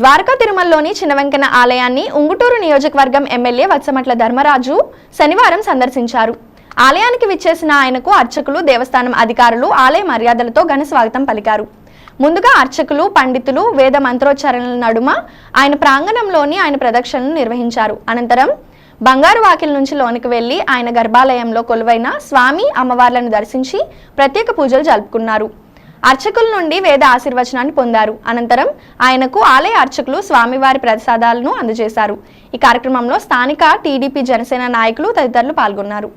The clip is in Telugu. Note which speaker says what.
Speaker 1: ద్వారకా తిరుమలలోని చినవెంకన్న ఆలయాన్ని ఉంగుటూరు నియోజకవర్గం ఎమ్మెల్యే వత్సమట్ల ధర్మరాజు శనివారం సందర్శించారు. ఆలయానికి విచ్చేసిన ఆయనకు అర్చకులు, దేవస్థానం అధికారులు ఆలయ మర్యాదలతో ఘన స్వాగతం పలికారు. ముందుగా అర్చకులు, పండితులు వేద మంత్రోచ్చారణల నడుమ ఆయన ప్రాంగణంలోని ఆయన ప్రదక్షిణలు నిర్వహించారు. అనంతరం బంగారు వాకిలి నుంచి లోనికి వెళ్లి ఆయన గర్భాలయంలో కొలువైన స్వామి, అమ్మవార్లను దర్శించి ప్రత్యేక పూజలు జరుపుకున్నారు. అర్చకుల నుండి వేద ఆశీర్వచనాన్ని పొందారు. అనంతరం ఆయనకు ఆలయ అర్చకులు స్వామివారి ప్రసాదాలను అందజేశారు. ఈ కార్యక్రమంలో స్థానిక టీడీపీ, జనసేన నాయకులు తదితరులు పాల్గొన్నారు.